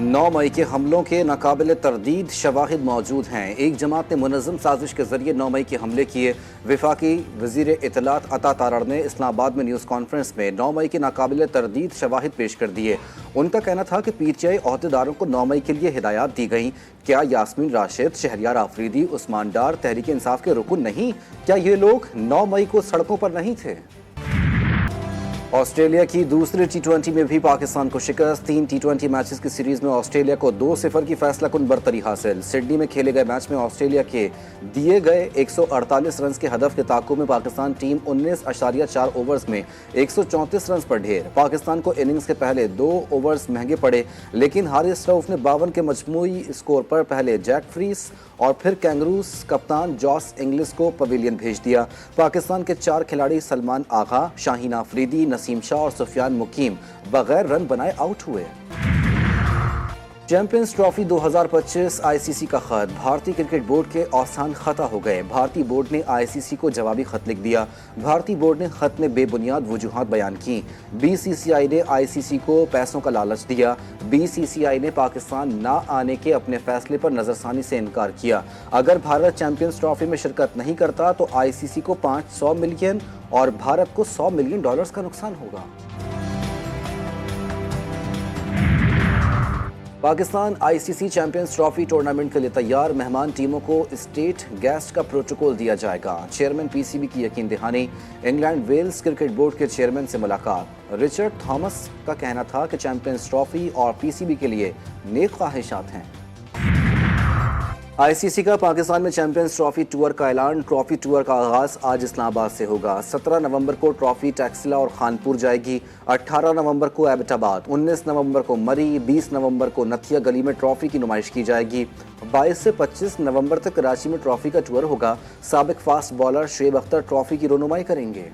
9 मई के हमलों के नाकाबिल तर्दीद शवाहिद मौजूद हैं। एक जमात ने मुनज़्ज़म साजिश के जरिए 9 मई के हमले किए। वफाकी वज़ीर इत्तलात अता तारड़ ने इस्लामाबाद में न्यूज़ कॉन्फ्रेंस में 9 मई के नाकाबिल तर्दीद शवाहिद पेश कर दिए। उनका कहना था कि PTI अहदेदारों को 9 मई के लिए हिदायत दी गई। क्या यास्मीन राशिद, शहरियार आफरीदी, उस्मान डार तहरीक इंसाफ के रुकन नहीं? क्या ये लोग 9 मई को सड़कों पर नहीं थे? ऑस्ट्रेलिया की दूसरी T20 में भी पाकिस्तान को शिकस्त। 3 T20 मैचेस की सीरीज में ऑस्ट्रेलिया को 2-0 की फैसला कुन बरतरी हासिल। सिडनी में खेले गए मैच में ऑस्ट्रेलिया के दिए गए 148 रन के हदफ के ताक़ुब में पाकिस्तान टीम 19.4 ओवर्स में 134 रन पर ढेर। पाकिस्तान को इनिंग्स के पहले 2 ओवर्स महंगे पड़े, लेकिन हारिस रऊफ ने 52 के मजमूई स्कोर पर पहले जैक फ्रीस और फिर कैंगरूज कप्तान जॉस इंग्लिस को पवेलियन भेज दिया। पाकिस्तान के 4 खिलाड़ी सलमान आगा, शाहीन आफरीदी, नसीम शाह और सुफियान मुकीम बगैर रन बनाए आउट हुए। चैंपियंस ट्रॉफी 2025 ICC का खत। भारतीय क्रिकेट बोर्ड के औसान खता हो गए। भारतीय बोर्ड ने ICC को जवाबी खत लिख दिया। भारतीय बोर्ड ने खत में बेबुनियाद वजूहात बयान की। BCCI ने ICC को पैसों का लालच दिया। BCCI ने पाकिस्तान ना आने के अपने फैसले पर नजरसानी से इनकार किया। अगर भारत चैंपियंस ट्रॉफी में शिरकत नहीं करता तो ICC को 500 मिलियन और भारत को $100 मिलियन का नुकसान होगा। Pakistan ICC champions trophy tournament के लिए तैयार। मेहमान टीमों को स्टेट गेस्ट का प्रोटोकॉल दिया जाएगा। चेयरमैन PCB की यकीन दहानी। इंग्लैंड वेल्स क्रिकेट बोर्ड के चेयरमैन से मुलाकात। रिचर्ड थॉमस का कहना था कि चैंपियंस ट्रॉफी और PCB के लिए नेक ख्वाहिशात हैं। ICC का पाकिस्तान में चैंपियंस ट्रॉफी टूर का ऐलान। ट्रॉफी टूर का आगाज आज इस्लामाबाद से होगा। 17 नवंबर को ट्रॉफी टैक्सिला और खानपुर जाएगी। 18 नवंबर को एबटाबाद, 19 नवंबर को मरी, 20 नवंबर को नथिया गली में ट्रॉफी की नुमाइश की जाएगी। 22 से 25 नवंबर तक कराची में ट्रॉफी का टूर होगा। साबिक fast bowler Shoaib Akhtar trophy की रोनुमाई करेंगे।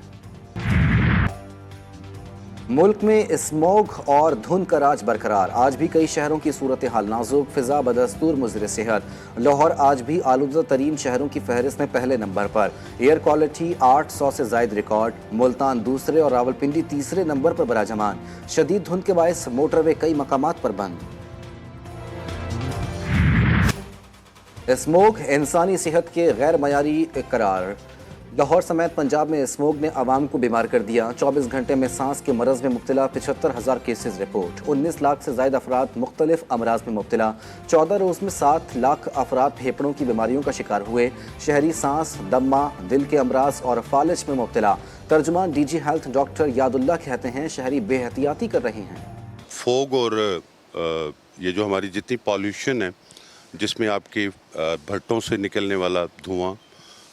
मुल्क में स्मॉग और धुंध का राज बरकरार। आज भी कई शहरों की सूरत हाल नाजुक। फिजा बदस्तूर मुज़र सेहत। लाहौर आज भी आलूदा तरीन शहरों की फहरिस्त में पहले नंबर पर। एयर क्वालिटी 800 से जायद रिकॉर्ड। मुल्तान दूसरे और रावलपिंडी तीसरे नंबर पर बराजमान। शदीद धुंध के बायस मोटरवे कई मकामात पर बंद। स्मोग इंसानी सेहत के गैर मयारी करार। लाहौर समेत पंजाब में स्मोग ने आवाम को बीमार कर दिया। 24 घंटे में सांस के मरज में मुब्तला 75,000 केसेस रिपोर्ट। 19 लाख से ज़ायद अफराद मुख्तलिफ अमराज में मुब्तला। 14 रोज़ में 7 लाख अफराद फेफड़ों की बीमारियों का शिकार हुए। शहरी सांस, दम्मा, दिल के अमराज और फालिज में मुब्तला। तर्जुमान DG हेल्थ डॉक्टर यादुल्ला कहते हैं शहरी बेहतियाती कर रहे हैं। फोग और ये जो हमारी जितनी पॉल्यूशन है, जिसमें आपकी भट्टों से निकलने वाला धुआं,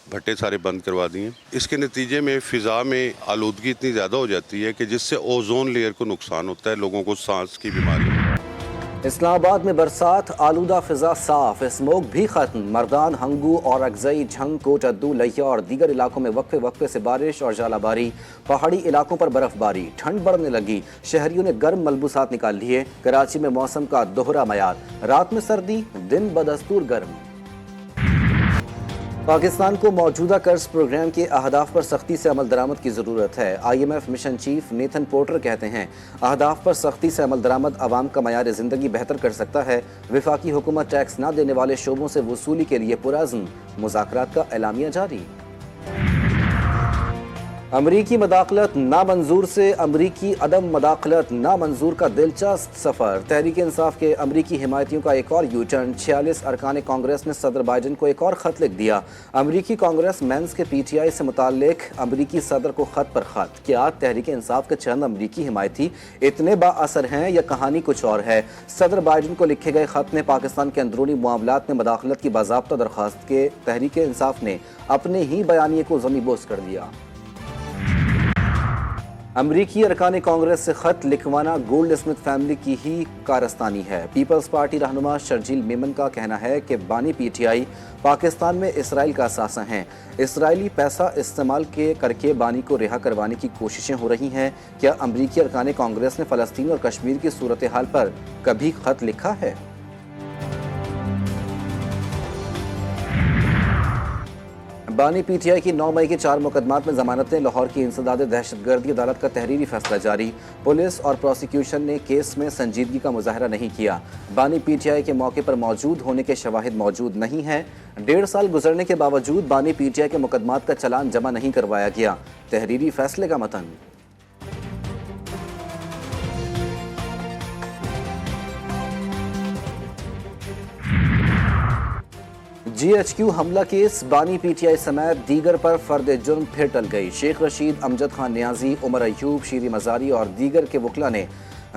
भट्टे सारे बंद करवा दिए। इसके नतीजे में फ़िज़ा में आलूदगी इतनी ज़्यादा हो जाती है कि जिससे ओजोन लेयर को नुकसान होता है, लोगों को सांस की बीमारी। इस्लामाबाद में बरसात, आलूदा फिजा साफ, स्मोक भी खत्म। मर्दान, हंगू और अगजई, झंग, कोटद्दू, लहिया और दीगर इलाकों में वक्फे वक्फे से बारिश और जालाबारी। पहाड़ी इलाकों पर बर्फबारी। ठंड बढ़ने लगी। शहरियों ने गर्म मलबूसात निकाल लिए। कराची में मौसम का दोहरा मयार। रात में सर्दी, दिन बदस्तूर गर्म। पाकिस्तान को मौजूदा कर्ज प्रोग्राम के अहदाफ पर सख्ती से अमल दरामद की ज़रूरत है। IMF mission chief Nathan porter कहते हैं अहदाफ पर सख्ती से अमल दरामद आवाम का मयार ज़िंदगी बेहतर कर सकता है। वफाकी हुकूमत टैक्स न देने वाले शोबों से वसूली के लिए पुरअज़्म। मुज़ाकरात का एलामिया जारी। अमरीकी मदाखलत नामंजूर से अमरीकी अदम मदाखलत नामंजूर का दिलचस्प सफ़र। तहरीक इंसाफ के अमरीकी हिमायतियों का एक और यूटर्न। 46 अरकान कांग्रेस ने सदर बाइडन को एक और ख़त लिख दिया। अमरीकी कांग्रेस मेंस के PTI से मुताल्लिक अमरीकी सदर को ख़त पर ख़त। क्या तहरीक इंसाफ के चंद अमरीकी हिमायती इतने बाअसर हैं या कहानी कुछ और है? सदर बाइडन को लिखे गए ख़त ने पाकिस्तान के अंदरूनी मामलात में मदाखलत की बाज़ाब्ता दरख्वास्त के तहरीक इंसाफ ने अपने ही बयानिए को ज़मीबोस कर दिया। अमरीकी अरकान कांग्रेस से ख़त लिखवाना गोल्ड स्मिथ फैमिली की ही कारस्तानी है। पीपल्स पार्टी रहनुमा शर्जील मेमन का कहना है कि बानी PTI पाकिस्तान में इसराइल का असासा हैं। इसराइली पैसा इस्तेमाल करके बानी को रिहा करवाने की कोशिशें हो रही हैं। क्या अमरीकी अरकान कांग्रेस ने फ़लस्तीन और कश्मीर की सूरत हाल पर कभी ख़त लिखा है? बानी पीटीआई की 9 मई के 4 मुकदमात में जमानतें। लाहौर की इंसदाद दहशतगर्दी अदालत का तहरीरी फैसला जारी। पुलिस और प्रोसिक्यूशन ने केस में संजीदगी का मुजाहरा नहीं किया। बानी पीटीआई के मौके पर मौजूद होने के शवाहिद मौजूद नहीं हैं। 1.5 साल गुजरने के बावजूद बानी पीटीआई के मुकदमात का चालान जमा नहीं करवाया गया। तहरीरी फैसले का मतन। GHQ हमला केस। बानी पीटीआई समेत दीगर पर फर्द जुर्म फिर टल गई। शेख रशीद, अमजद खान नियाजी, उमर अयूब, शीरी मजारी और दीगर के वकला ने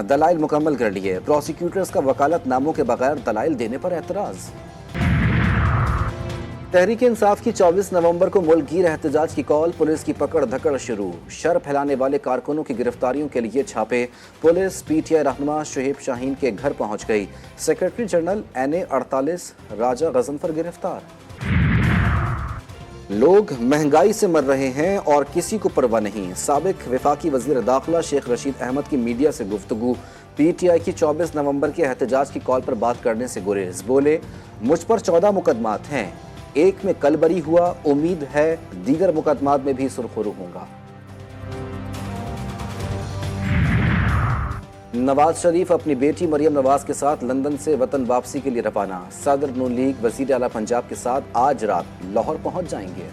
दलाइल मुकम्मल कर लिए। प्रोसिक्यूटर्स का वकालतनामों के बगैर दलाइल देने पर एतराज। तहरीक इंसाफ की 24 नवंबर को मुल्कगीर एहतजाज की कॉल। पुलिस की पकड़ धकड़ शुरू। शर फैलाने वाले कारकुनों की गिरफ्तारियों के लिए छापे। पुलिस पीटीआई रहनुमा शुएब शाहीन के घर पहुंच गई। सेक्रेटरी जनरल NA 48 राजा गजनफर गिरफ्तार। लोग महंगाई से मर रहे हैं और किसी को परवाह नहीं। साबिक वफाकी वजीर दाखिला शेख रशीद अहमद की मीडिया से गुफ्तगू। पीटीआई की 24 नवंबर के एहतजाज की कॉल पर बात करने से गुरेज। बोले, मुझ पर 14 मुकदमात हैं, एक में कल बरी हुआ, उम्मीद है दीगर मुकदमात में भी सुरखरू होगा। नवाज शरीफ अपनी बेटी मरियम नवाज के साथ लंदन से वतन वापसी के लिए रवाना। सदर नून लीग वजीर आला पंजाब के साथ आज रात लाहौर पहुंच जाएंगे।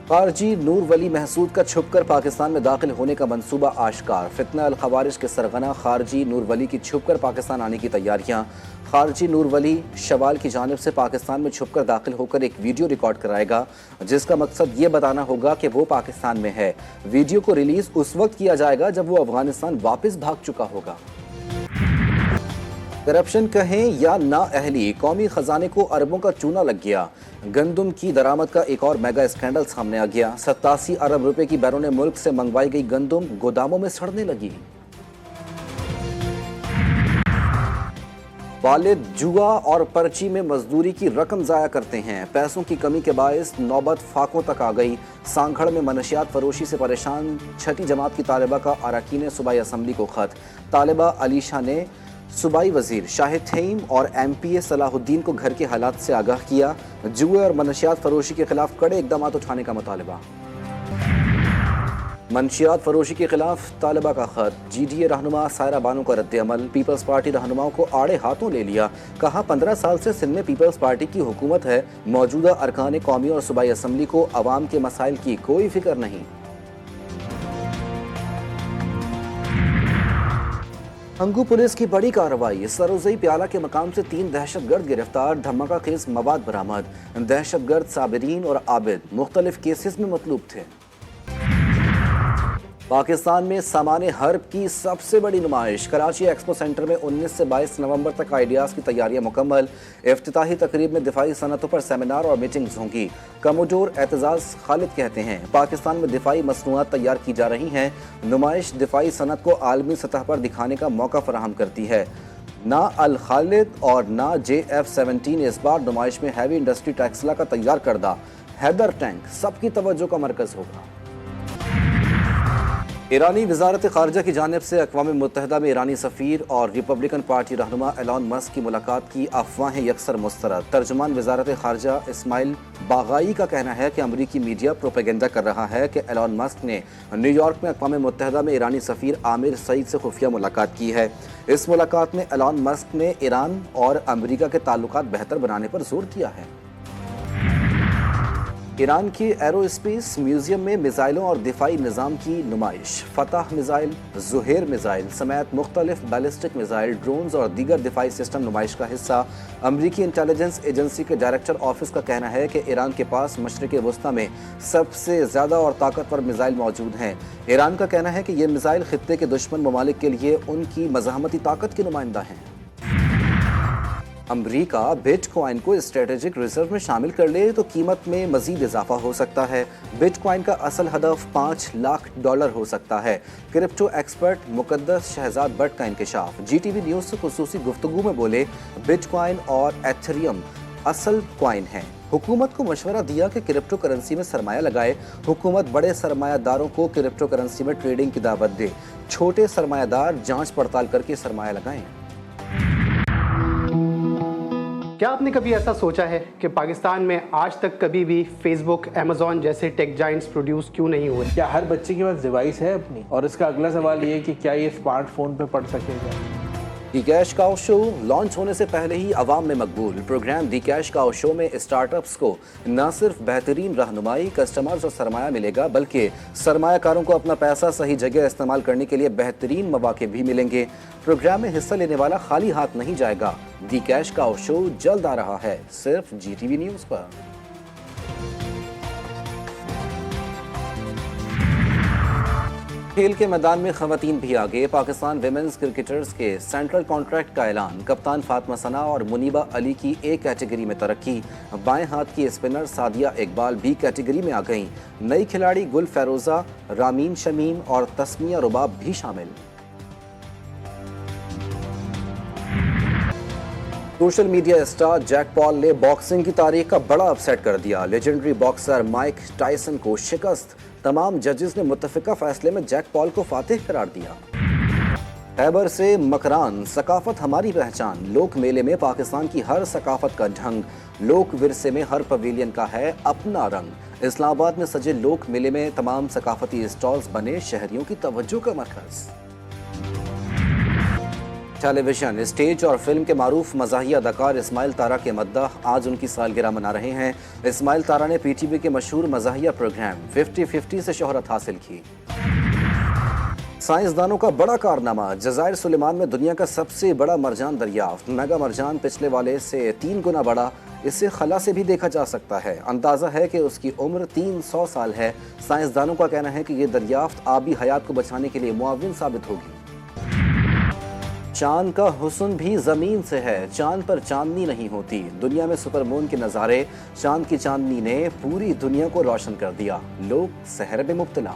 खारजी नूर वली महसूद का छुपकर पाकिस्तान में दाखिल होने का मंसूबा आश्कार। फितना अल खवारिज के सरगना खारजी नूर वली की छुपकर पाकिस्तान आने की तैयारियां। खारजी नूर वली शवाल की जानिब से पाकिस्तान में छुपकर दाखिल होकर एक वीडियो रिकॉर्ड कराएगा, जिसका मकसद ये बताना होगा कि वो पाकिस्तान में है। वीडियो को रिलीज उस वक्त किया जाएगा जब वो अफगानिस्तान वापस भाग चुका होगा। करप्शन कहें या ना अहली, कौमी खजाने को अरबों का चूना लग गया। गंदम की दरामद का एक और मेगा स्कैंडल सामने आ गया। 87 अरब रुपए की बैरून मुल्क से मंगवाई गई गंदम गोदामों में सड़ने लगी। वालिद जुआ और पर्ची में मजदूरी की रकम जाया करते हैं। पैसों की कमी के बायस नौबत फाकों तक आ गई। सांखड़ में मनशियात फरोशी से परेशान 6ठी जमात की तालिबा का अरकान सूबाई असम्बली को खत। तालिबा अलीशा ने सूबाई वजीर शाहिद थईम और MPA सलाहुद्दीन को घर के हालात से आगाह किया। जुए और मनशियात फरोशी के खिलाफ कड़े इकदाम उठाने का मुतालबा। मनशियात फरोशी के खिलाफ तालिबा का खत। GDA रहनुमा सायरा बानो का रद्द अमल। पीपल्स पार्टी रहनुमाओं को आड़े हाथों ले लिया। कहा, 15 साल से सिंध में पीपल्स पार्टी की हुकूमत है। मौजूदा अरकान कौमी और सूबाई असम्बली को अवाम के मसाइल की कोई फिक्र नहीं। अंगू पुलिस की बड़ी कार्रवाई। सरोजई प्याला के मकाम से 3 दहशतगर्द गिरफ्तार। धमाका खेज मवाद बरामद। दहशतगर्द साबिरीन और आबिद मुख्तलिफ केसेस में मतलूब थे। पाकिस्तान में सामाने हर्ब की सबसे बड़ी नुमाइश। कराची एक्सपो सेंटर में 19 से 22 नवंबर तक आइडियाज़ की तैयारियां मुकम्मल। इफ्तिताही तकरीब में दिफाई सनतों पर सेमिनार और मीटिंग्स होंगी। कमोडोर एतजाज़ खालिद कहते हैं, पाकिस्तान में दिफाई मसनूआत तैयार की जा रही हैं। नुमाइश दिफाई सनत को आलमी सतह पर दिखाने का मौका फराहम करती है। ना अल खालिद और ना JF-17 इस बार नुमाइश में हैवी इंडस्ट्री टैक्सला का तैयार करदा हैदर टैंक सबकी तवज्जो का मरकज़ होगा। ईरानी वजारत खारजा की जानिब से अक़वाम मुत्तहिदा में ईरानी सफ़ीर और रिपब्लिकन पार्टी रहनुमा एलॉन मस्क की मुलाकात की अफवाहें यकसर मुस्तरद। तर्जुमान वजारत खारजा इस्माइल बागाई का कहना है कि अमरीकी मीडिया प्रोपेगेंडा कर रहा है कि एलॉन मस्क ने न्यूयॉर्क में अक़वाम मुत्तहिदा में ईरानी सफ़ीर आमिर सईद से खुफिया मुलाकात की है। इस मुलाकात में एलॉन मस्क ने ईरान और अमरीका के ताल्लुकात बेहतर बनाने पर जोर दिया है। ईरान की एरोस्पेस म्यूजियम में मिसाइलों और दिफाई निज़ाम की नुमाइश। फतह मिसाइल, ज़ुहेर मिसाइल समेत मुख्तलिफ बैलिस्टिक मिसाइल, ड्रोन्स और दीगर दिफाई सिस्टम नुमाइश का हिस्सा। अमरीकी इंटेलिजेंस एजेंसी के डायरेक्टर ऑफिस का कहना है कि ईरान के पास मशरिक़ वस्ता में सबसे ज़्यादा और ताकतवर मिसाइल मौजूद हैं। ईरान का कहना है कि ये मिसाइल खित्ते के दुश्मन ममालिक के लिए उनकी मज़ाहमती ताकत के नुमाइंदा हैं। अमरीका बिटकॉइन को स्ट्रेटेजिक रिजर्व में शामिल कर ले तो कीमत में मजीद इजाफा हो सकता है। बिटकॉइन का असल हदफ $5 लाख हो सकता है। क्रिप्टो एक्सपर्ट मुकद्दस शहजाद भट्ट का इंकशाफ। GTV न्यूज़ से खुसूसी गुफ्तगू में बोले, बिटकॉइन और एथेरियम असल कॉइन है। हुकूमत को मशवरा दिया कि क्रिप्टो करेंसी में सरमाया लगाए। हुकूमत बड़े सरमायादारों को क्रिप्टो करेंसी में ट्रेडिंग की दावत दे। छोटे सरमायादार जांच पड़ताल करके सरमाया लगाएं। کیا آپ نے کبھی ایسا سوچا ہے کہ پاکستان میں آج تک کبھی بھی فیس بک، امیزون جیسے ٹیک جائنٹس پروڈیوس کیوں نہیں ہوئے؟ کیا ہر بچے کے پاس ڈیوائس ہے اپنی؟ اور اس کا اگلا سوال یہ ہے کہ کیا یہ اسمارٹ فون پہ پڑھ سکے گا؟ The cash cow show launch ہونے سے پہلے ہی عوام میں مقبول پروگرام دی کیش کاؤ شو میں اسٹارٹ اپس کو نہ صرف بہترین رہنمائی، کسٹمرز اور سرمایہ ملے گا، بلکہ سرمایہ کاروں کو اپنا پیسہ صحیح جگہ استعمال کرنے کے لیے بہترین مواقع بھی ملیں گے۔ پروگرام میں حصہ لینے والا خالی ہاتھ نہیں جائے گا۔ دی کیش کاؤ شو جلد آ رہا ہے صرف جی ٹی وی نیوز پر۔ کھیل کے میدان میں خواتین بھی آگے، پاکستان ویمنز کرکٹرز کے سینٹرل کانٹریکٹ کا اعلان، کپتان فاطمہ ثنا اور منیبہ علی کی اے کیٹیگری میں ترقی، بائیں ہاتھ کی spinner Sadia Iqbal be category میں آ گئیں، نئی کھلاڑی گل فیروزہ، رامین شمیم اور تسمیہ رباب بھی شامل۔ سوشل میڈیا اسٹار جیک پال نے باکسنگ کی تاریخ کا بڑا اپسیٹ کر دیا، لیجنڈری باکسر مائک ٹائسن کو شکست، تمام ججز نے متفقہ فیصلے میں جیک پال کو فاتح قرار دیا۔ خیبر سے مکران، ثقافت ہماری پہچان، لوک میلے میں پاکستان کی ہر ثقافت کا ڈھنگ، لوک ورثے میں ہر پویلین کا ہے اپنا رنگ، اسلام آباد میں سجے لوک میلے میں تمام ثقافتی اسٹالز بنے شہریوں کی توجہ کا مرکز۔ ٹیلی ویژن، اسٹیج اور فلم کے معروف مزاحیہ اداکار اسماعیل تارا کے مداح آج ان کی سالگرہ منا رہے ہیں۔ اسماعیل تارا نے پی ٹی وی کے مشہور مزاحیہ پروگرام 50-50 سے شہرت حاصل کی۔ سائنسدانوں کا بڑا کارنامہ، جزائر سلیمان میں دنیا کا سب سے بڑا مرجان دریافت، میگا مرجان پچھلے والے سے 3 گنا بڑا، اسے خلا سے بھی دیکھا جا سکتا ہے، اندازہ ہے کہ اس کی عمر 300 سال ہے۔ سائنسدانوں کا کہنا ہے کہ یہ دریافت آبی حیات کو بچانے کے لیے معاون ثابت ہوگی۔ چاند کا حسن بھی زمین سے ہے، چاند پر چاندنی نہیں ہوتی، دنیا میں سپر مون کے نظارے، چاند کی چاندنی نے پوری دنیا کو روشن کر دیا، لوگ سحر میں مبتلا۔